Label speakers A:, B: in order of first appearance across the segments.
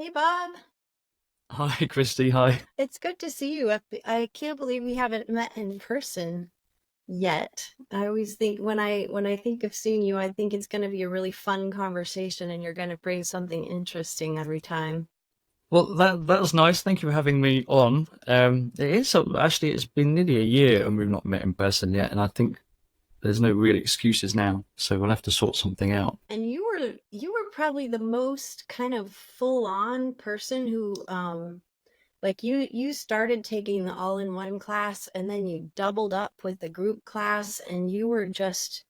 A: Hey Bob,
B: Hi, Christy. Hi.
A: it's good to see you. I can't believe we haven't met in person yet. I always think when I think of seeing you, I think it's going to be a really fun conversation and you're going to bring something interesting every time.
B: Well, that's nice. Thank you for having me on. It is actually it's been nearly a year and we've not met in person yet, and I think there's no real excuses now, so we'll have to sort something out.
A: And you were probably the most kind of full-on person who like you started taking the all-in-one class and then you doubled up with the group class and you were just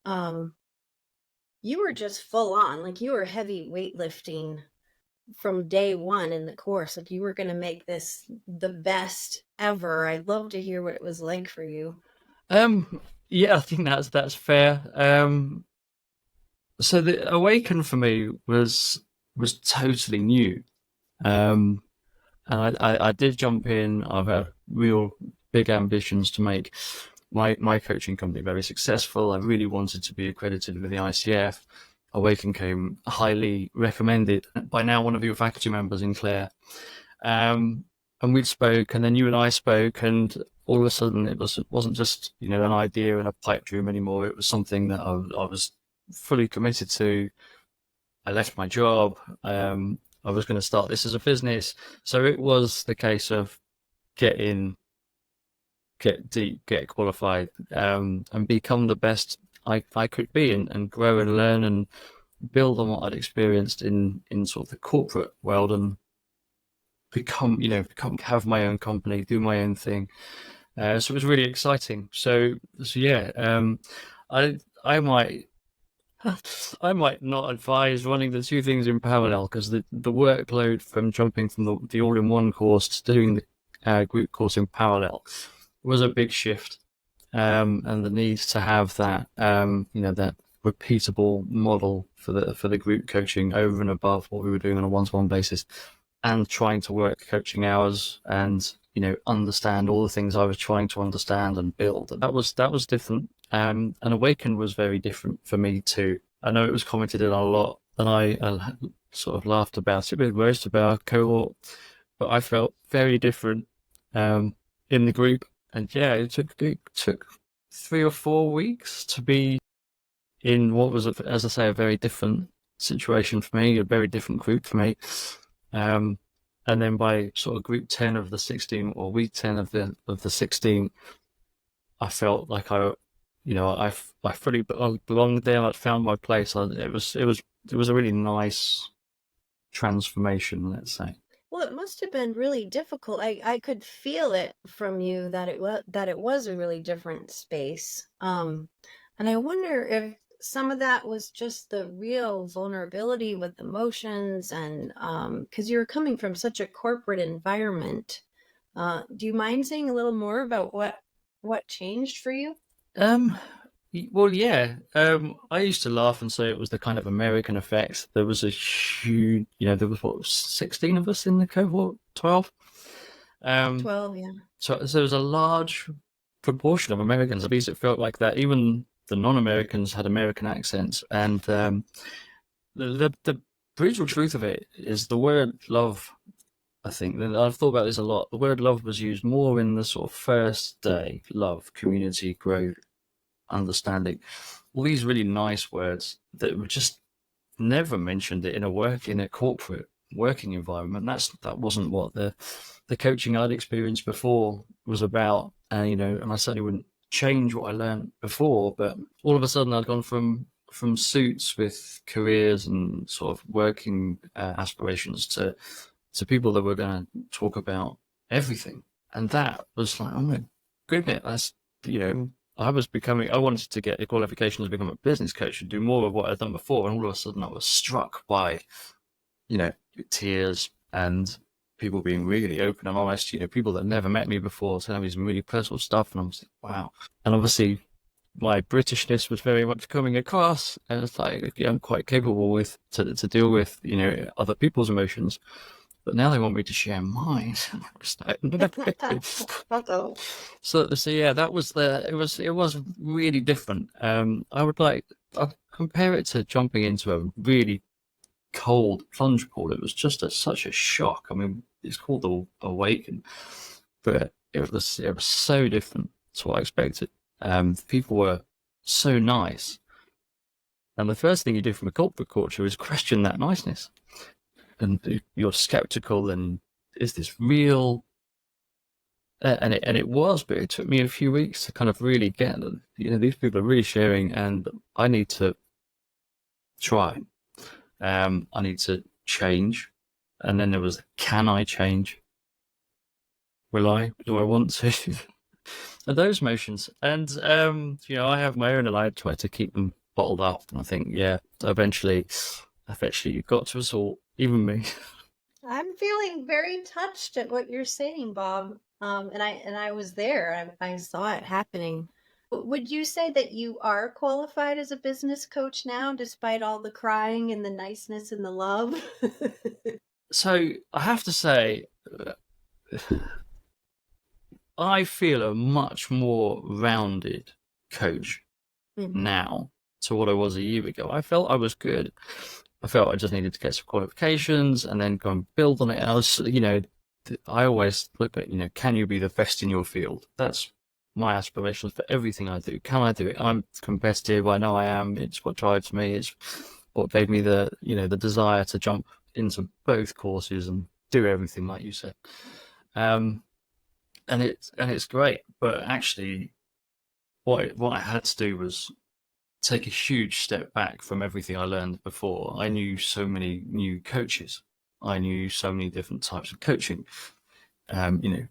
A: full on, like you were heavy weightlifting from day one in the course. Like you were going to make this the best ever. I'd love to hear what it was like for you.
B: Yeah, I think that's fair. So the Awaken for me was totally new. Um, and I did jump in. I've had real big ambitions to make my coaching company very successful. I really wanted to be accredited with the ICF. Awaken came highly recommended by now one of your faculty members in Claire. Um, and we spoke, and then you and I spoke, and all of a sudden it wasn't just an idea in a pipe dream anymore. It was something that I was fully committed to. I left my job. I was going to start this as a business, so it was the case of get in, get deep, get qualified, and become the best I could be, and grow and learn and build on what I'd experienced in sort of the corporate world, and have my own company, do my own thing. So it was really exciting. So yeah, I I might I might not advise running the two things in parallel, because the workload from jumping from the all-in-one course to doing the group course in parallel was a big shift, and the need to have that repeatable model for the group coaching over and above what we were doing on a one-to-one basis, and trying to work coaching hours and understand all the things I was trying to understand and build. That was different. And Awaken was very different for me too. I know it was commented on a lot, and I sort of laughed about it, but most about our cohort. But I felt very different in the group, and yeah, it took 3 or 4 weeks to be in what was, as I say, a very different situation for me, a very different group for me. Um, and then by sort of group 10 of the 16, or week 10 of the 16, I felt like I fully belonged there. I'd found my place. It was a really nice transformation, let's say.
A: Well, it must have been really difficult. I could feel it from you that it was a really different space. And I wonder if some of that was just the real vulnerability with emotions and because you're coming from such a corporate environment. Do you mind saying a little more about what changed for you?
B: Um, well, yeah. I used to laugh and say it was the kind of American effect. There was a huge, there was what, 16 of us in the cohort, 12. Um,
A: 12, yeah.
B: so there was a large proportion of Americans. At least it felt like that. Even the non-Americans had American accents, and the brutal truth of it is the word love. I think that I've thought about this a lot. The word love was used more in the sort of first day, love, community, growth, understanding, all these really nice words that were just never mentioned it in a corporate working environment. That wasn't what the coaching I'd experienced before was about. And I certainly wouldn't change what I learned before, but all of a sudden I'd gone from suits with careers and sort of working aspirations to people that were going to talk about everything. And that was like, oh my goodness, I wanted to get the qualification to become a business coach and do more of what I'd done before. And all of a sudden I was struck by, tears and people being really open and honest, people that never met me before telling me some really personal stuff. And I was like, wow. And obviously my Britishness was very much coming across, and it's like, I'm quite capable to deal with, other people's emotions. But now they want me to share mine.
A: Uh-oh.
B: So yeah, it was really different. I compare it to jumping into a really cold plunge pool. It was just such a shock. I mean, it's called the Awaken, but it was so different to what I expected. The people were so nice, and the first thing you do from a corporate culture is question that niceness, and you're skeptical. And is this real? And it was, but it took me a few weeks to kind of really get them. These people are really sharing, and I need to try. I need to change. And then there was, can I change? Will I? Do I want to? And those motions. And, I have my own, and I try to keep them bottled up. And I think, yeah, eventually you've got to us all, even me.
A: I'm feeling very touched at what you're saying, Bob. And I was there. I saw it happening. Would you say that you are qualified as a business coach now, despite all the crying and the niceness and the love?
B: So I have to say, I feel a much more rounded coach
A: Mhm.
B: now to what I was a year ago. I felt I was good. I felt I just needed to get some qualifications and then go and build on it. And I always look at, can you be the best in your field? That's my aspirations for everything I do. Can I do it? I'm competitive. I know I am. It's what drives me. It's what gave me the desire to jump into both courses and do everything like you said. Um, and it's great. But actually, what I had to do was take a huge step back from everything I learned before. I knew so many new coaches. I knew so many different types of coaching. Um, you know,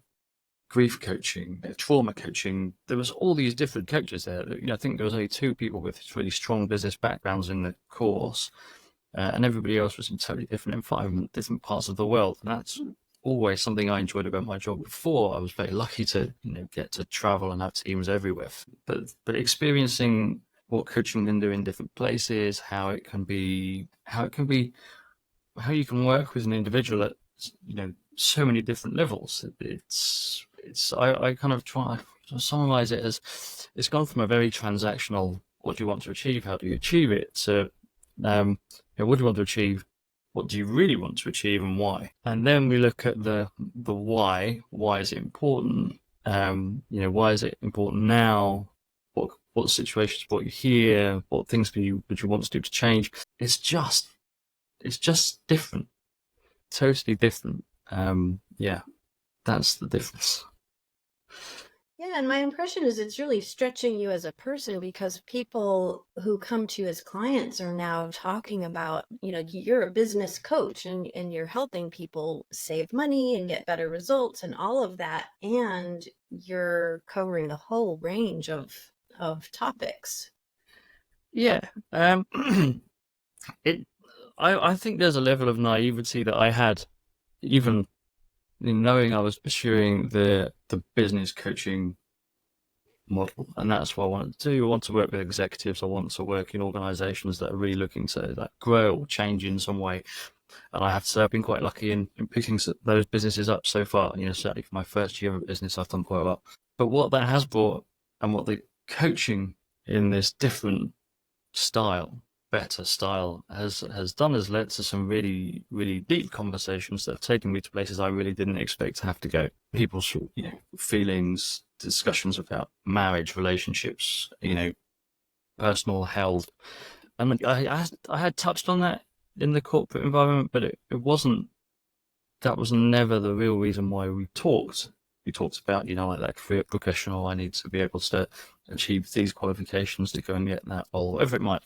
B: Grief coaching, trauma coaching. There was all these different coaches there. I think there was only two people with really strong business backgrounds in the course, and everybody else was in totally different environment, different parts of the world. And that's always something I enjoyed about my job before. I was very lucky to get to travel and have teams everywhere. But experiencing what coaching can do in different places, how you can work with an individual at so many different levels. I kind of try to summarize it as it's gone from a very transactional, what do you want to achieve, how do you achieve it, to what do you want to achieve, what do you really want to achieve, and why. And then we look at the why. Why is it important? Why is it important now? What situations brought you here? What things would you want to do to change? It's just different, totally different. Yeah, that's the difference.
A: Yeah, and my impression is it's really stretching you as a person, because people who come to you as clients are now talking about, you're a business coach, and you're helping people save money and get better results and all of that. And you're covering the whole range of topics.
B: Yeah. It. I think there's a level of naivety that I had, even in knowing I was pursuing the business coaching model, and that's what I wanted to do. I want to work with executives. I want to work in organisations that are really looking to grow or change in some way. And I have to say, I've been quite lucky in picking those businesses up so far. Certainly for my first year of business, I've done quite well. But what that has brought, and what the coaching in this different style, better style, has done, has led to some really, really deep conversations that have taken me to places I really didn't expect to have to go. People's, feelings, discussions about marriage, relationships, personal health. And I had touched on that in the corporate environment, but it wasn't. That was never the real reason why we talked. We talked about, like that career professional. I need to be able to achieve these qualifications to go and get that, or whatever it might.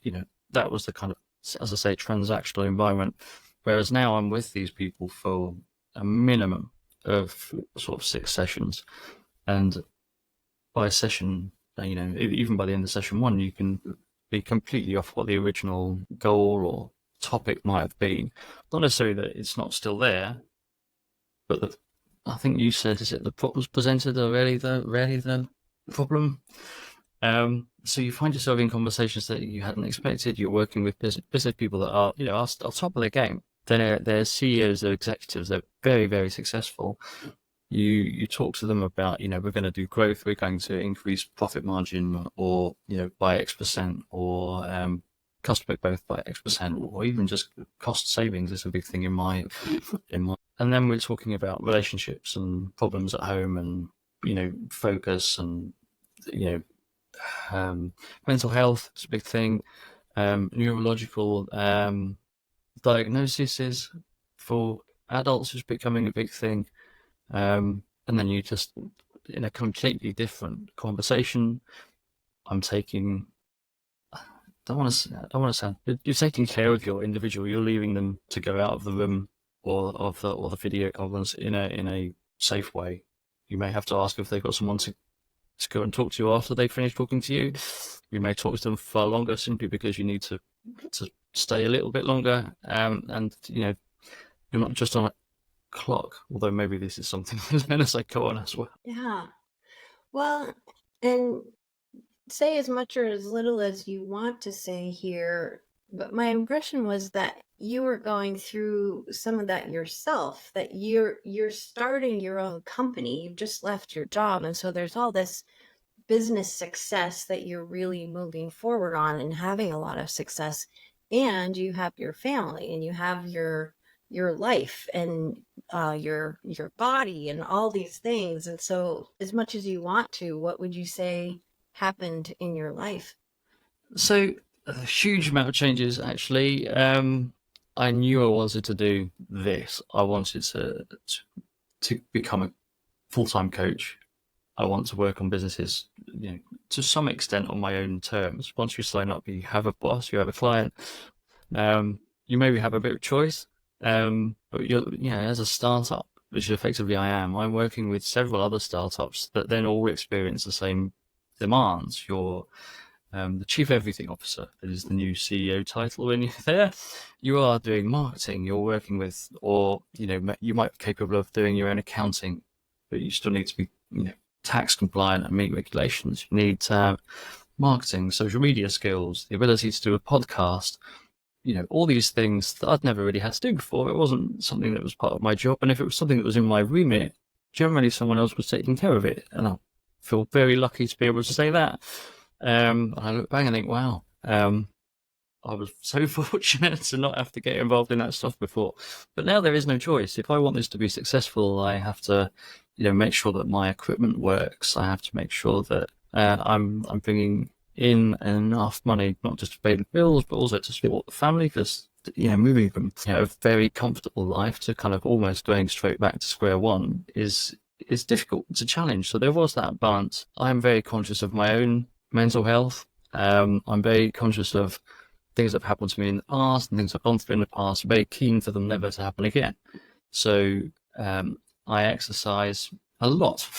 B: That was the kind of, as I say, transactional environment. Whereas now I'm with these people for a minimum of sort of 6 sessions, and by session, even by the end of session one, you can be completely off what the original goal or topic might have been. Not necessarily that it's not still there, but I think you said, is it the problems presented are rarely the problem? So you find yourself in conversations that you hadn't expected. You're working with business people that are top of their game. They're CEOs, they're executives, they're very, very successful. You talk to them about, we're going to do growth, we're going to increase profit margin, or by X%, or customer growth by X%, or even just cost savings is a big thing in my. And then we're talking about relationships and problems at home, and focus, and mental health is a big thing. Neurological diagnoses for adults is becoming a big thing. And then you just, in a completely different conversation, I'm taking. I don't want to sound. You're taking care of your individual. You're leaving them to go out of the room or the video conference in a safe way. You may have to ask if they've got someone to go and talk to you after they finish talking to you. You may talk to them far longer simply because you need to stay a little bit longer. And you're not just on a clock, although maybe this is something as I go on as well.
A: Yeah. Well, and say as much or as little as you want to say here, but my impression was that you were going through some of that yourself, that you're starting your own company. You've just left your job, and so there's all this business success that you're really moving forward on and having a lot of success, and you have your family, and you have your life, and your body, and all these things. And so as much as you want to, what would you say happened in your life?
B: So a huge amount of changes, actually. I knew I wanted to do this. I wanted to become a full-time coach. I want to work on businesses, to some extent on my own terms. Once you sign up, you have a boss, you have a client. You maybe have a bit of choice, but as a startup, which effectively I am, I'm working with several other startups that then all experience the same demands. You're the chief everything officer. That is the new CEO title. When you're there, you are doing marketing. You're working with, or you might be capable of doing your own accounting, but you still need to be, tax compliant and meet regulations. You need marketing, social media skills, the ability to do a podcast. All these things that I'd never really had to do before. It wasn't something that was part of my job, and if it was something that was in my remit, generally someone else was taking care of it, and I feel very lucky to be able to say that. And I look back and think, wow, I was so fortunate to not have to get involved in that stuff before. But now there is no choice. If I want this to be successful, I have to, make sure that my equipment works. I have to make sure that I'm bringing in enough money, not just to pay the bills, but also to support the family. Because moving from a very comfortable life to kind of almost going straight back to square one is difficult. It's a challenge. So there was that balance. I'm very conscious of my own mental health. I'm very conscious of things that have happened to me in the past and things I've gone through in the past. I'm very keen for them never to happen again. So I exercise a lot.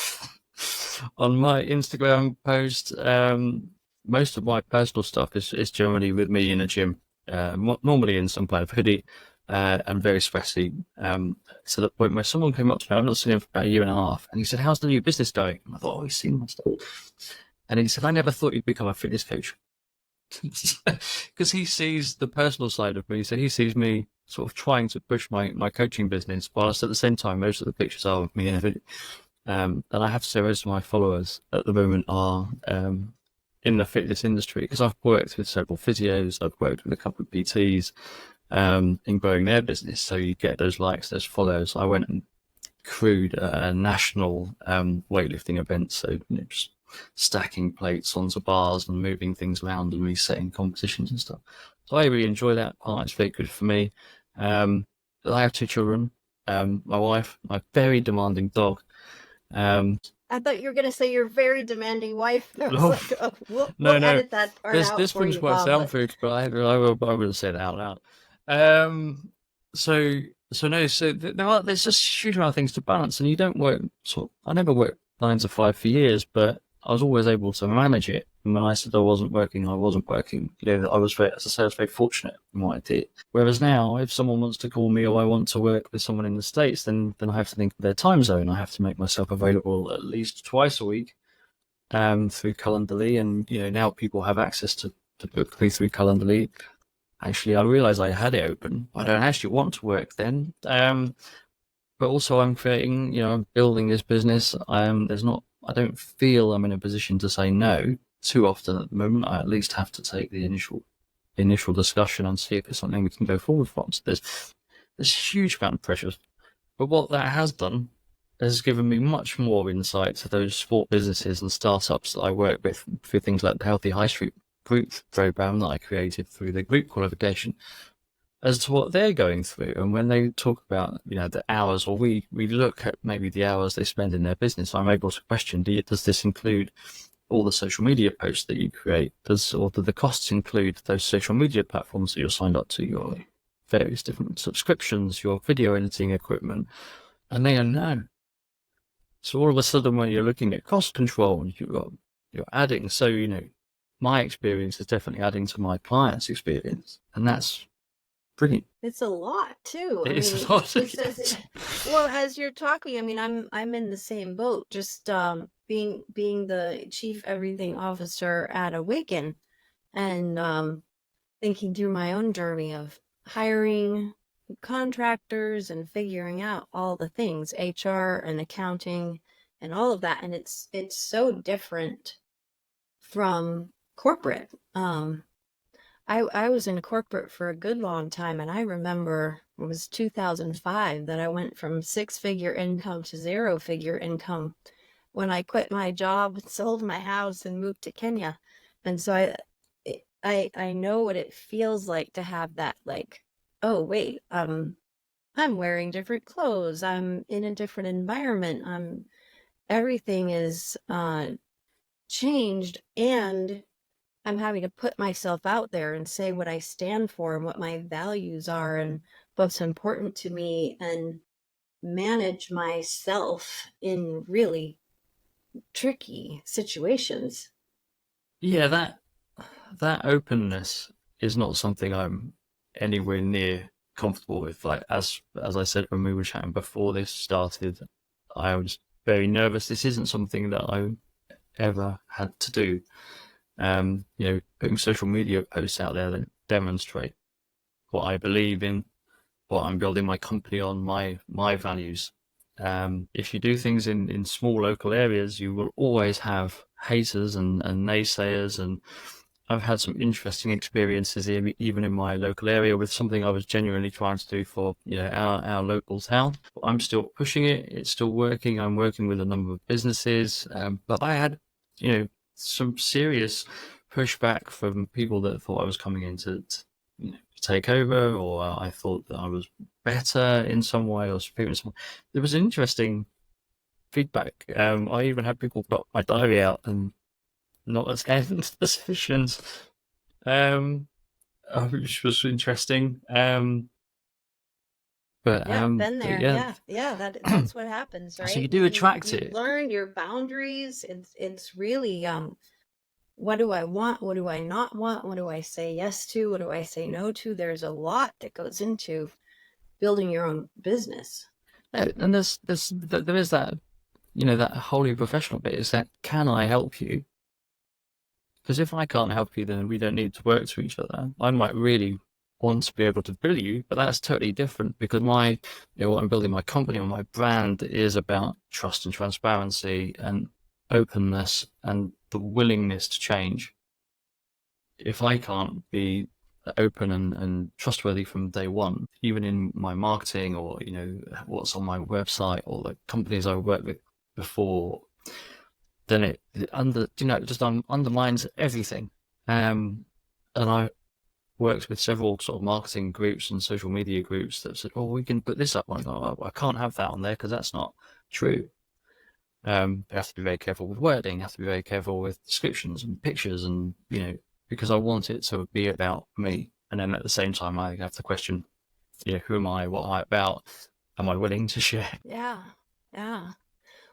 B: On my Instagram post, most of my personal stuff is generally with me in a gym, normally in some kind of hoodie, and very sweaty. To the point where someone came up to me, I've not seen him for about a year and a half, and he said, "How's the new business going?" And I thought, "Oh, he's seen my stuff." And he said, "I never thought you'd become a fitness coach." Because he sees the personal side of me. So he sees me sort of trying to push my coaching business, whilst at the same time, most of the pictures are of me in a video. And I have to say, most of my followers at the moment are in the fitness industry, because I've worked with several physios, I've worked with a couple of PTs in growing their business. So you get those likes, those follows. I went and crewed a national weightlifting event, so just stacking plates onto bars and moving things around and resetting competitions and stuff. So I really enjoy that part. It's very good for me. I have 2 children, my wife, my very demanding dog.
A: I thought you were going to say your very demanding wife. I was like, oh, we'll
B: no.
A: edit that part out
B: This
A: for
B: one's
A: you,
B: quite
A: Bob,
B: sound food, but I will say that out loud. So there's just a huge amount of things to balance, and you don't work. I never worked 9 to 5 for years, but I was always able to manage it. And when I said I wasn't working, I wasn't working. I was very fortunate in what I did. Whereas now, if someone wants to call me, or I want to work with someone in the States, then I have to think of their time zone. I have to make myself available at least twice a week through Calendly. And now people have access to book me through Calendly. Actually, I realised I had it open. I don't actually want to work then. But also I'm creating, I'm building this business. I don't feel I'm in a position to say no too often at the moment. I at least have to take the initial initial discussion and see if it's something we can go forward from. So there's a huge amount of pressure. But what that has done has given me much more insight to those sport businesses and startups that I work with through things like the Healthy High Street group program that I created through the group qualification, as to what they're going through. And when they talk about, the hours, or we look at maybe the hours they spend in their business, I'm able to question, does this include all the social media posts that you create? Or do the costs include those social media platforms that you're signed up to, your various different subscriptions, your video editing equipment? And they are no. So all of a sudden, when you're looking at cost control, you're adding. So, my experience is definitely adding to my client's experience. And that's brilliant.
A: It's a lot too.
B: It
A: I
B: is
A: mean,
B: a lot.
A: well, as you're talking, I mean, I'm in the same boat. Just being the chief everything officer at Awaken, and thinking through my own journey of hiring contractors and figuring out all the things, HR and accounting and all of that, and it's so different from corporate. I was in corporate for a good long time, and I remember it was 2005 that I went from six-figure income to zero-figure income when I quit my job, sold my house, and moved to Kenya. And so I know what it feels like to have that, like, oh wait, I'm wearing different clothes, I'm in a different environment, everything is changed, and I'm having to put myself out there and say what I stand for and what my values are and what's important to me, and manage myself in really tricky situations.
B: Yeah, that openness is not something I'm anywhere near comfortable with. Like, as I said when we were chatting before this started, I was very nervous. This isn't something that I ever had to do. Putting social media posts out there that demonstrate what I believe in, what I'm building my company on, my values. If you do things in small local areas, you will always have haters and naysayers. And I've had some interesting experiences even in my local area with something I was genuinely trying to do for our local town. I'm still pushing it. It's still working. I'm working with a number of businesses, but I had some serious pushback from people that thought I was coming in to take over, or I thought that I was better in some way or superior in some way. There was interesting feedback. I even had people got my diary out and not attend the sessions, which was interesting.
A: Yeah, been
B: But
A: there.
B: yeah,
A: Yeah, that's what happens,
B: so you
A: right?
B: do attract
A: You
B: it.
A: learn your boundaries. It's really what do I want? What do I not want? What do I say yes to? What do I say no to? There's a lot that goes into building your own business.
B: And there is that that wholly professional bit, is that, can I help you? Because if I can't help you, then we don't need to work to each other. I might really want to be able to bill you, but that's totally different, because what I'm building my company on, my brand, is about trust and transparency and openness and the willingness to change. If I can't be open and trustworthy from day one, even in my marketing, or what's on my website, or the companies I worked with before, then it just undermines everything. And I worked with several sort of marketing groups and social media groups that said, "Oh, we can put this up." I can't have that on there because that's not true. You have to be very careful with wording. You have to be very careful with descriptions and pictures, and because I want it to be about me. And then at the same time, I have to question, who am I? What am I about? Am I willing to share?
A: Yeah, yeah.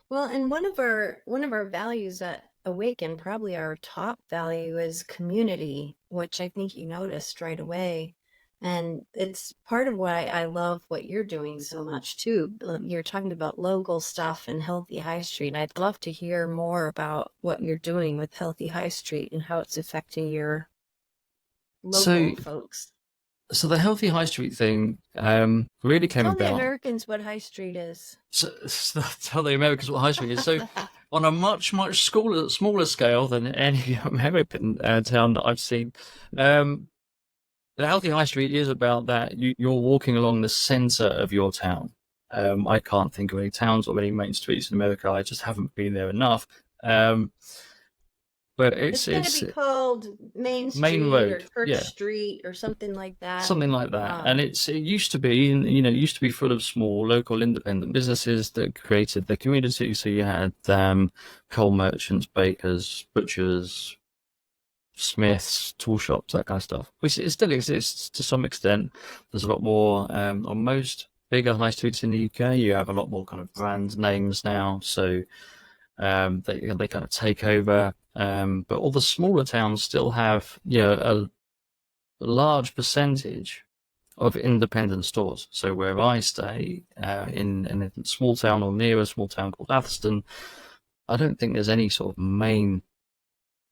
A: Well, and one of our values at Awaken, probably our top value, is community, which I think you noticed right away. And it's part of why I love what you're doing so much too. You're talking about local stuff and Healthy High Street. I'd love to hear more about what you're doing with Healthy High Street and how it's affecting your
B: So,
A: local folks.
B: so the healthy high street thing really came
A: Tell the
B: about.
A: Americans what High Street is.
B: So tell the Americans what high street is. So, on a much smaller scale than any American town that I've seen, The healthy high street is about that. You're walking along the center of your town. I can't think of any towns or any main streets in America. I just haven't been there enough. Um, but
A: It's going to
B: it's
A: be called Main
B: main
A: Street or
B: road,
A: Church
B: yeah,
A: Street or something like that.
B: something like that. And
A: Um,
B: it used to be, it used to be full of small local independent businesses that created the community. So you had coal merchants, bakers, butchers, smiths, tool shops, that kind of stuff, which it still exists to some extent. There's a lot more on most bigger high streets in the UK. You have a lot more kind of brand names now, so they kind of take over. But all the smaller towns still have a large percentage of independent stores. So where I stay in a small town or near a small town called Atherstone, I don't think there's any sort of main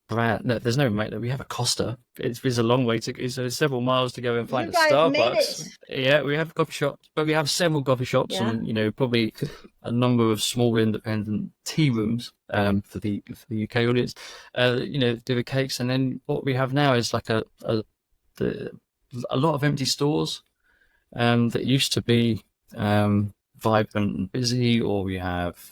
B: brand. No, there's no mate. We have a Costa. It's a long way to. So it's several miles to go and find
A: you
B: a
A: guys made it.
B: Starbucks. Yeah, we have coffee shops, but we have several coffee shops,
A: Yeah.
B: and probably a number of small independent tea rooms for the UK audience. Do the cakes, and then what we have now is like the, a lot of empty stores that used to be vibrant and busy, or we have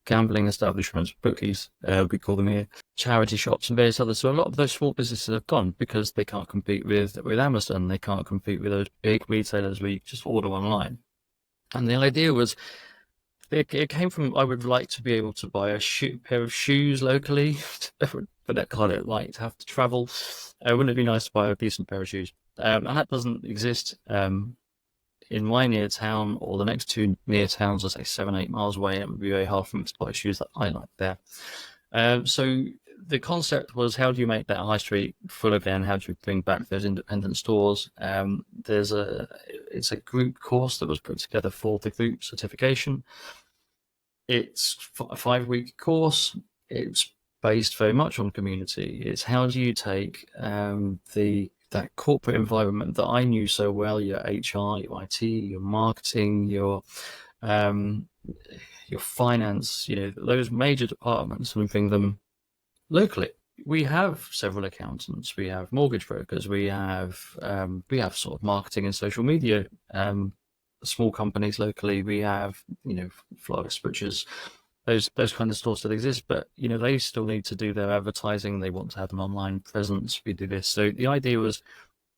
B: gambling establishments, bookies, we call them here, charity shops and various others. So a lot of those small businesses have gone because they can't compete with Amazon. They can't compete with those big retailers where you just order online. And the idea was, it came from, I would like to be able to buy a pair of shoes locally, but that kind of like to have to travel. Wouldn't it be nice to buy a decent pair of shoes? And that doesn't exist in my near town, or the next two near towns are say 7-8 miles away. It would be very hard for me to buy shoes that I like there. So the concept was, how do you make that high street full again? How do you bring back those independent stores? It's a group course that was put together for the group certification. It's a 5-week course. It's based very much on community. It's how do you take that corporate environment that I knew so well, your HR, your IT, your marketing, um, your finance, those major departments, and bring them locally. We have several accountants, we have mortgage brokers, we have sort of marketing and social media, small companies locally. We have florists, butchers, those kind of stores that exist, but they still need to do their advertising. They want to have an online presence. We do this. So the idea was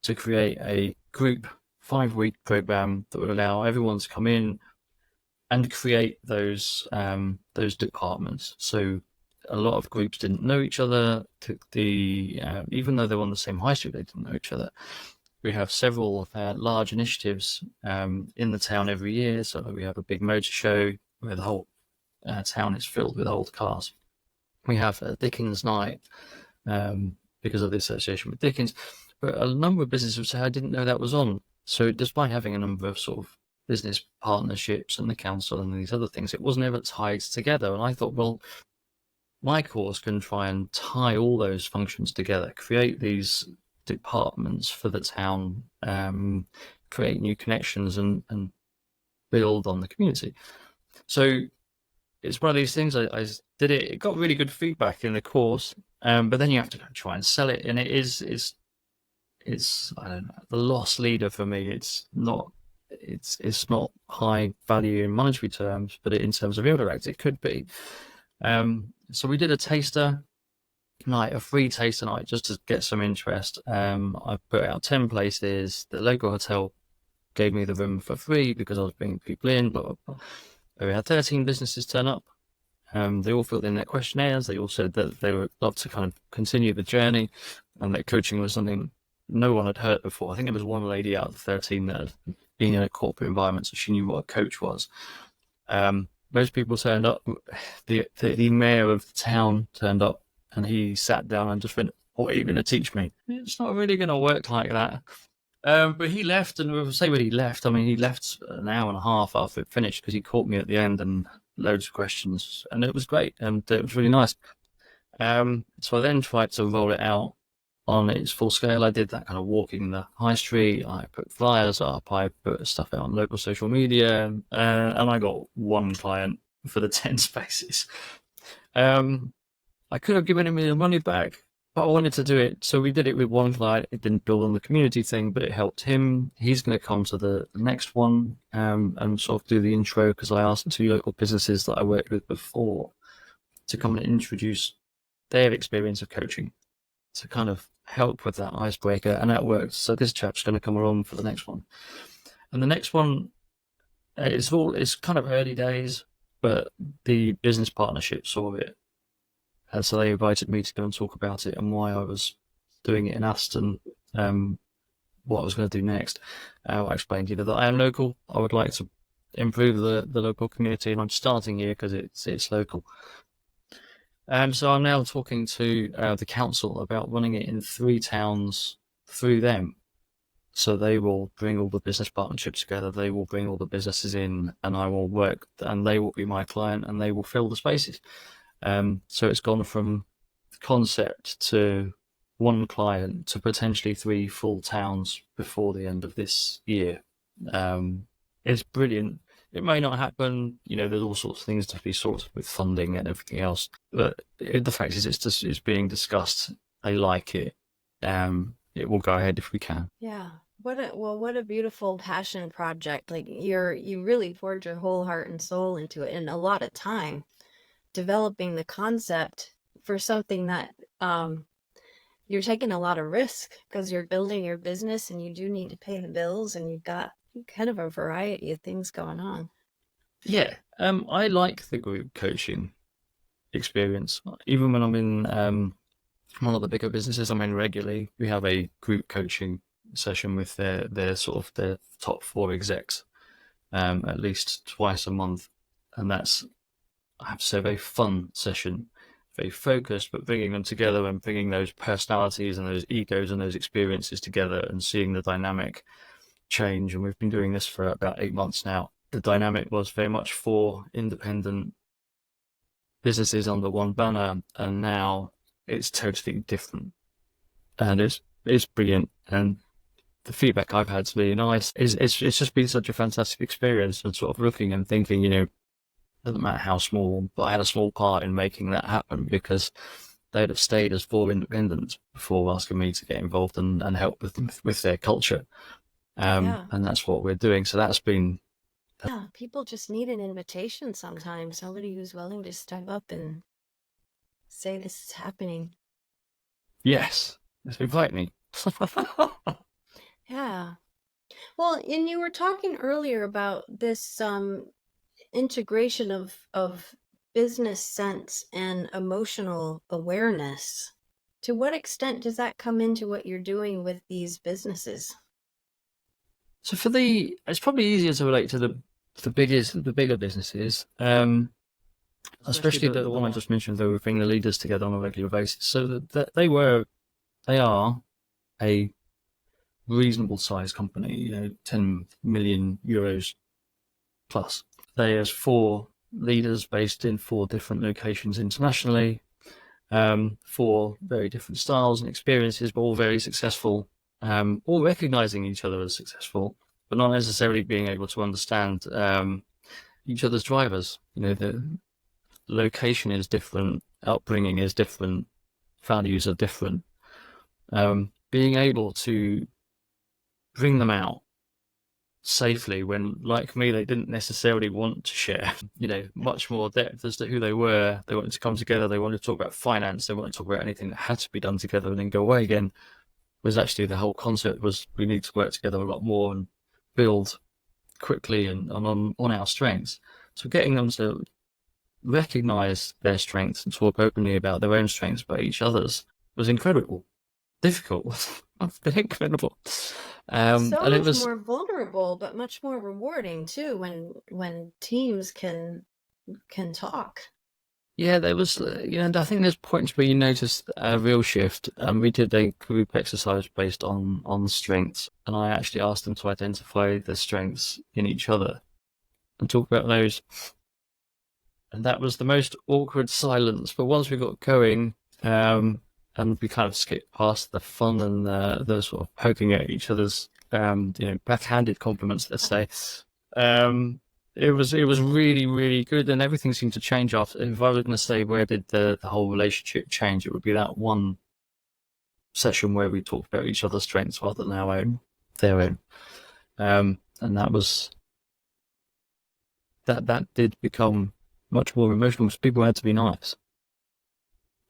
B: to create a group 5-week program that would allow everyone to come in and create those departments. So a lot of groups didn't know each other. Even though they were on the same high street, they didn't know each other. We have several large initiatives in the town every year. So we have a big motor show where the whole town is filled with old cars. We have a Dickens night because of the association with Dickens. But a number of businesses would say, I didn't know that was on. So despite having a number of sort of business partnerships and the council and these other things, it wasn't ever tied together. And I thought, well, my course can try and tie all those functions together, create these departments for the town, create new connections and build on the community. So it's one of these things. I did it. It got really good feedback in the course, but then you have to try and sell it, and it's I don't know, the loss leader for me. It's not high value in monetary terms, but in terms of impact, it could be. So we did a taster night, a free taster night, just to get some interest. I put out 10 places. The local hotel gave me the room for free because I was bringing people in. But we had 13 businesses turn up. They all filled in their questionnaires. They all said that they would love to kind of continue the journey, and that coaching was something no one had heard before. I think there was one lady out of the 13 that had been in a corporate environment, so she knew what a coach was. Most people turned up. The mayor of the town turned up, and he sat down and just went, "What are you going to teach me?" It's not really going to work like that. But he left, and we'll say when he left, I mean, he left an hour and a half after it finished because he caught me at the end and loads of questions, and it was great, and it was really nice. So I then tried to roll it out on its full scale. I did that kind of walking the high street. I put flyers up. I put stuff out on local social media, and I got one client for the 10 spaces. I could have given him the money back, But I wanted to do it, so we did it with one client. It didn't build on the community thing, but it helped him. He's going to come to the next one, and sort of do the intro, because I asked two local businesses that I worked with before to come and introduce their experience of coaching to kind of help with that icebreaker, and that worked. So this chap's going to come along for the next one, and the next one, it's kind of early days, but the business partnership saw it, and so they invited me to go and talk about it and why I was doing it in Aston, what I was going to do next. I explained, that I am local. I would like to improve the local community, and I'm starting here because it's local. And so I'm now talking to the council about running it in 3 towns through them. So they will bring all the business partnerships together. They will bring all the businesses in, and I will work, and they will be my client, and they will fill the spaces. So it's gone from concept to one client to potentially 3 full towns before the end of this year. It's brilliant. It may not happen, there's all sorts of things to be sorted with funding and everything else. But the fact is, it's being discussed. I like it. It will go ahead if we can.
A: Yeah. What a beautiful passion project. Like you really poured your whole heart and soul into it, and a lot of time developing the concept for something that you're taking a lot of risk, because you're building your business and you do need to pay the bills, and you've got kind of a variety of things going on.
B: Yeah, I like the group coaching experience. Even when I'm in one of the bigger businesses I'm in regularly, we have a group coaching session with their sort of their top 4 execs, at least twice a month, and that's, I have to say, a very fun session, very focused, but bringing them together and bringing those personalities and those egos and those experiences together and seeing the dynamic change. And we've been doing this for about 8 months now. The dynamic was very much 4 independent businesses under one banner, and now it's totally different, and it's brilliant. And the feedback I've had to be nice. It's just been such a fantastic experience, and sort of looking and thinking, doesn't matter how small, but I had a small part in making that happen, because they'd have stayed as 4 independents before asking me to get involved and help with their culture.
A: Yeah.
B: And that's what we're doing. So that's been,
A: Yeah, people just need an invitation sometimes. Somebody who's willing to step up and say this is happening.
B: yes, invite me.
A: Yeah. Well, and you were talking earlier about this integration of business sense and emotional awareness. To what extent does that come into what you're doing with these businesses?
B: So it's probably easier to relate to the bigger businesses, especially the one I just mentioned. They were bringing the leaders together on a regular basis. So that they are a reasonable sized company, 10 million euros plus. There's 4 leaders based in 4 different locations internationally, 4 very different styles and experiences, but all very successful, all recognizing each other as successful, but not necessarily being able to understand each other's drivers. The location is different, upbringing is different, values are different. Being able to bring them out safely when, like me, they didn't necessarily want to share, much more depth as to who they were. They wanted to come together. They wanted to talk about finance. They wanted to talk about anything that had to be done together and then go away again. Was actually the whole concept was we need to work together a lot more and build quickly and on our strengths. So getting them to recognize their strengths and talk openly about their own strengths, but each other's, was incredible. Difficult, but incredible.
A: So
B: And it
A: much
B: was,
A: more vulnerable, but much more rewarding too when teams can talk.
B: yeah, there was, and I think there's points where you notice a real shift. We did a group exercise based on strengths, and I actually asked them to identify the strengths in each other and talk about those. And that was the most awkward silence. But once we got going, and we kind of skipped past the fun and the sort of poking at each other's, backhanded compliments, let's say. It was really, really good, and everything seemed to change after. If I was going to say where did the whole relationship change, it would be that one session where we talked about each other's strengths rather than their own. And that did become much more emotional because people had to be nice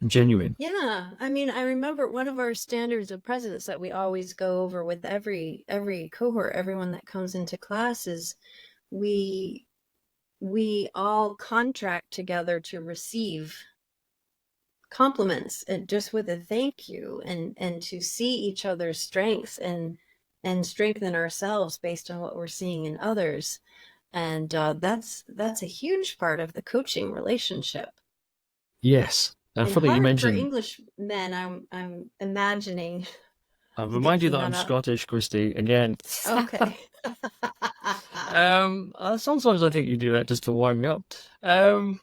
B: and genuine.
A: Yeah, I mean, I remember one of our standards of presence that we always go over with every cohort, everyone that comes into class is we we all contract together to receive compliments and just with a thank you and to see each other's strengths and strengthen ourselves based on what we're seeing in others. And that's a huge part of the coaching relationship.
B: Yes. And
A: And
B: funny you
A: hard for
B: mentioned,
A: English men, I'm imagining
B: I remind you
A: picking
B: that
A: that
B: I'm
A: up.
B: Scottish, Christy, again.
A: Okay.
B: Sometimes I think you do that just to wind me up. Um,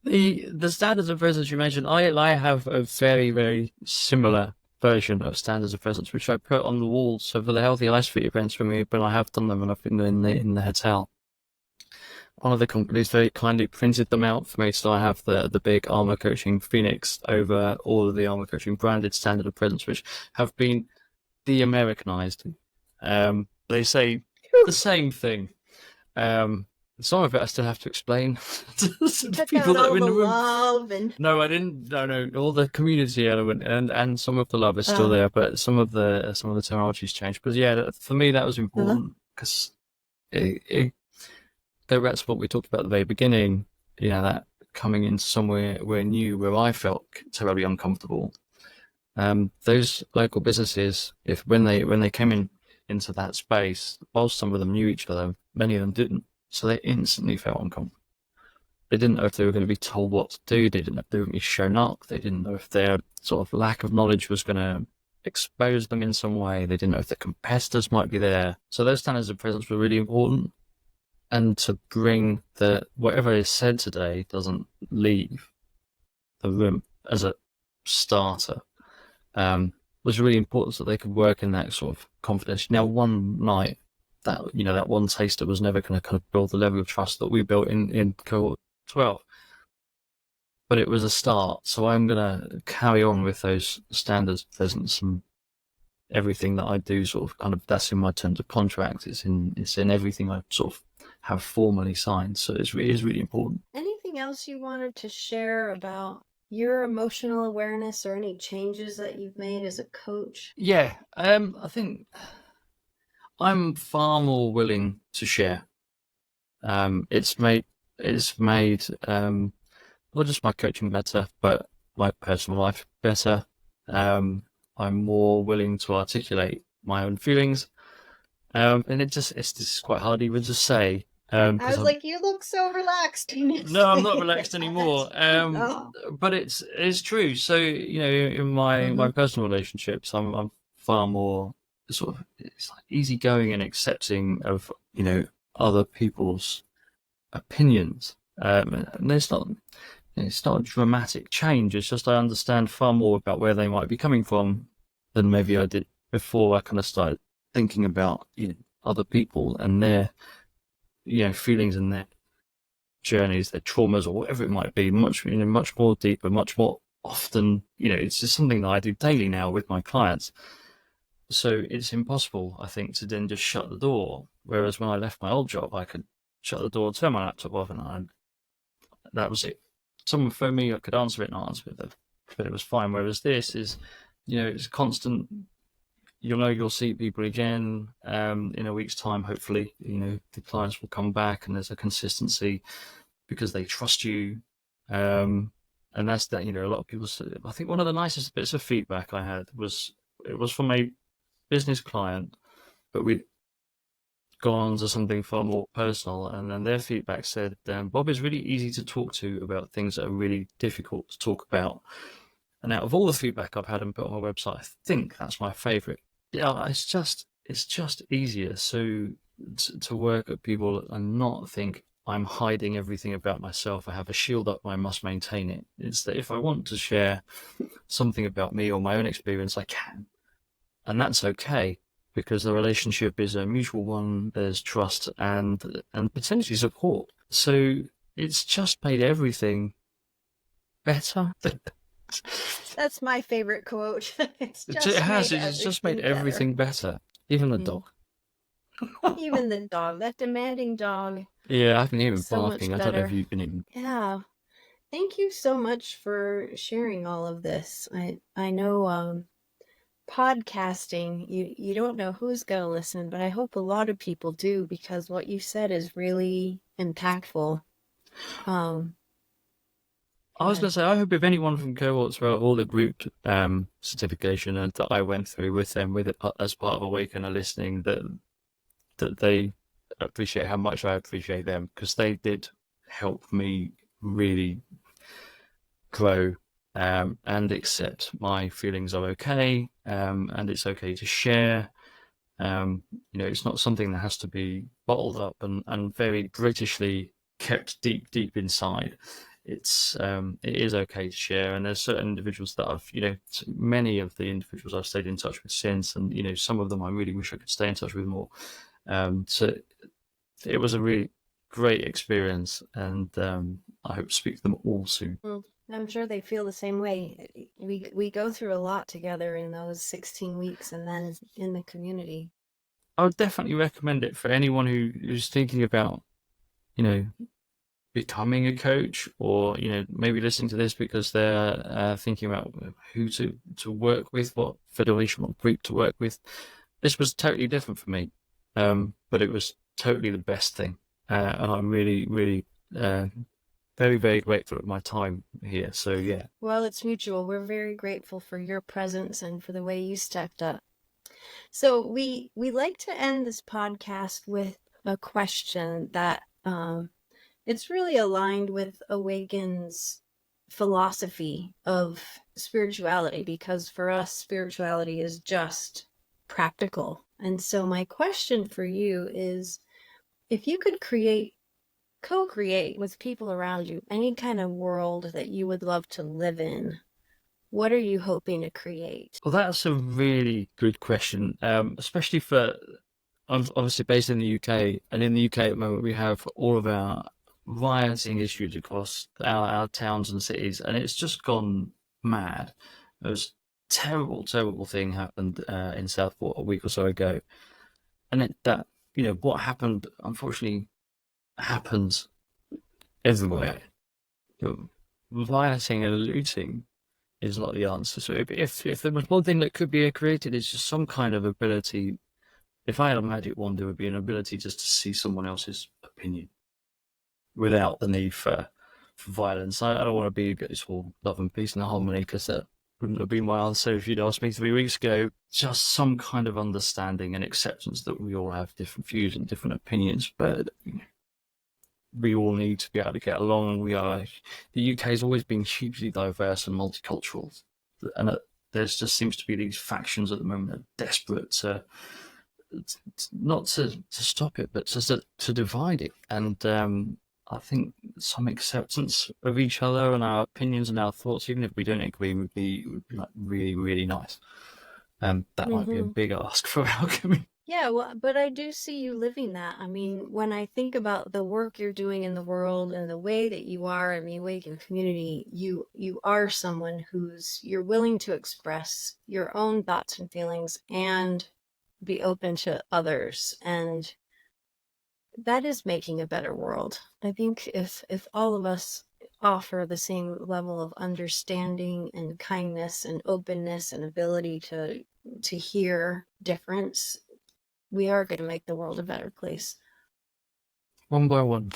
B: the standards of presence you mentioned, I have a very, very similar version of standards of presence, which I put on the walls. So for the Healthy Life Fit events for me, but I have done them when I've been in the hotel. One of the companies very kindly printed them out for me, so I have the big Armour Coaching Phoenix over all of the Armour Coaching branded standard of presence, which have been de-Americanized. They say the same thing. Um, some of it I still have to explain to the
A: Took
B: people
A: out
B: that are
A: all
B: in
A: the
B: the room.
A: love and
B: No, I didn't. No, no. All the community element and some of the love is still
A: uh,
B: there, but some of the terminology's changed. But yeah, for me that was
A: uh,
B: important because it go back to what we talked about at the very beginning. You know, that coming into somewhere where new, where I felt terribly uncomfortable. Those local businesses, if when they came into that space, whilst some of them knew each other, many of them didn't. So they instantly felt uncomfortable. They didn't know if they were going to be told what to do. They didn't know if they were going to be shown up. They didn't know if their sort of lack of knowledge was going to expose them in some way. They didn't know if their competitors might be there. So those standards of presence were really important. And to bring the whatever is said today doesn't leave the room as a starter was really important so they could work in that sort of confidence. Now, one night, that one taster was never going to kind of build the level of trust that we built in cohort 12, but it was a start. So I'm going to carry on with those standards of presence and everything that I do. Sort of, kind of, that's in my terms of contract. It's in everything I sort of have formally signed. So it is really important.
A: anything else you wanted to share about your emotional awareness or any changes that you've made as a coach?
B: Yeah, I think I'm far more willing to share. It's made not just my coaching better, but my personal life better. I'm more willing to articulate my own feelings, and it's just quite hard even to say
A: I
B: because
A: was
B: I'm
A: like, you look so relaxed when you
B: no, I'm not
A: say
B: relaxed
A: that.
B: anymore.
A: Oh.
B: But it's true. So in my
A: Mm-hmm.
B: personal relationships, I'm far more sort of it's like easygoing and accepting of other people's opinions. And it's not a dramatic change. It's just I understand far more about where they might be coming from than maybe I did before I kind of started thinking about other people and their feelings and their journeys, their traumas, or whatever it might be, much more deeper, much more often. It's just something that I do daily now with my clients. So it's impossible, I think, to then just shut the door. Whereas when I left my old job, I could shut the door, turn my laptop off, and that was it. Someone phoned me, I could answer it and answer it, but it was fine. Whereas this is, it's constant. You'll see people again in a week's time. Hopefully, the clients will come back, and there's a consistency because they trust you. And that's that. A lot of people say. I think one of the nicest bits of feedback I had was it was from a business client, but we'd gone on to something far more personal, and then their feedback said, Bob is really easy to talk to about things that are really difficult to talk about. And out of all the feedback I've had and put on my website, I think that's my favourite. Yeah, it's just easier to work at people and not think I'm hiding everything about myself. I have a shield up, I must maintain it. It's that if I want to share something about me or my own experience, I can. And that's okay because the relationship is a mutual one. There's trust and potentially support. So it's just made everything better.
A: That's my favorite quote. It's
B: It
A: just
B: has.
A: made
B: It's just made
A: everything better.
B: everything better. Even the
A: Mm.
B: dog.
A: Even the dog, that demanding dog,
B: Yeah, I can hear him
A: so
B: barking.
A: much
B: I don't know if
A: better.
B: you can even.
A: Yeah. Thank you so much for sharing all of this. I know podcasting, you don't know who's going to listen, but I hope a lot of people do because what you said is really impactful. Um,
B: I
A: Go
B: was going
A: ahead.
B: to say, I hope if anyone from cohorts wrote all the group certification and that I went through with them with it as part of Awaken are listening, that they appreciate how much I appreciate them because they did help me really grow and accept my feelings are okay and it's okay to share. It's not something that has to be bottled up and very Britishly kept deep inside. It is okay to share, and there's certain individuals that many of the individuals I've stayed in touch with since, and some of them I really wish I could stay in touch with more. So it was a really great experience, and I hope to speak to them all soon.
A: Well, I'm sure they feel the same way. We go through a lot together in those 16 weeks and then in the community.
B: I would definitely recommend it for anyone who's thinking about, you know, becoming a coach, or maybe listening to this because they're thinking about who to work with, what federation or group to work with. This was totally different for me, but it was totally the best thing, and I'm really very very grateful for my time here. So yeah.
A: Well, it's mutual. We're very grateful for your presence and for the way you stepped up. So we like to end this podcast with a question that it's really aligned with Awaken's philosophy of spirituality because for us spirituality is just practical. And so my question for you is if you could co-create with people around you any kind of world that you would love to live in, what are you hoping to create?
B: Well, that's a really good question, especially for I'm obviously based in the UK, and in the UK at the moment we have all of our rioting issues across our towns and cities, and it's just gone mad. There was a terrible thing happened in Southport a week or so ago, and what happened unfortunately happens everywhere. Rioting and looting is not the answer. So if there was one thing that could be created, it's just some kind of ability. If I had a magic wand, there would be an ability just to see someone else's opinion without the need for violence. I don't want to be it's all love and peace and harmony because that wouldn't have been my answer if you'd asked me 3 weeks ago. Just some kind of understanding and acceptance that we all have different views and different opinions, but we all need to be able to get along. The UK has always been hugely diverse and multicultural, and there just seems to be these factions at the moment that are desperate to not to stop it, but to divide it. And I think some acceptance of each other and our opinions and our thoughts, even if we don't agree, would be like really nice. That might be a
A: Mm-hmm.
B: big ask for our community.
A: Yeah, well, but I do see you living that. I mean, when I think about the work you're doing in the world and the way that you are in the Awaken community, you are someone you're willing to express your own thoughts and feelings and be open to others. And that is making a better world. I think if all of us offer the same level of understanding and kindness and openness and ability to hear difference, we are going to make the world a better place.
B: One by one.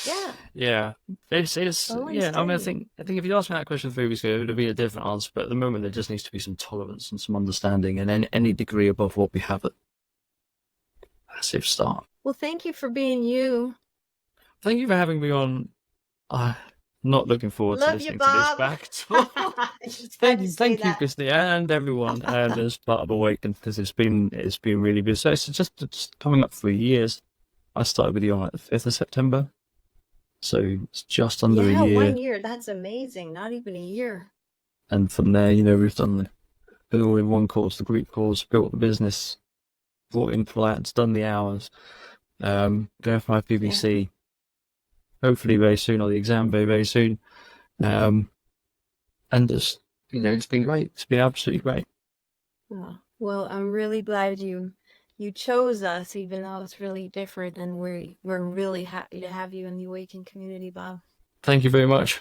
A: Yeah,
B: Yeah, it's
A: slow and
B: yeah. I mean,
A: steady.
B: I think if you asked me that question 3 weeks ago, it would have been a different answer. But at the moment, there just needs to be some tolerance and some understanding, and any degree above what we have at massive start.
A: Well, thank you for being you.
B: Thank you for having me on. I'm not looking forward to
A: Love you,
B: listening to this
A: Bob.
B: back.
A: I just had to say
B: Thank you,
A: that.
B: Christi, and everyone, and as part of Awaken, because it's been really good. So it's just coming up for years. I started with you on the 5th of September, so it's just under a
A: Yeah,
B: year.
A: 1 year. That's amazing. Not even a year.
B: And from there, we've done the all-in-one course, the group course, built the business, brought in clients, done the hours, going for my
A: Yeah.
B: PVC, hopefully very soon, or the exam very soon. Um, and just, it's been great. It's been absolutely great.
A: Well, I'm really glad you chose us, even though it's really different, and we're really happy to have you in the Awaken community, Bob.
B: Thank you very much.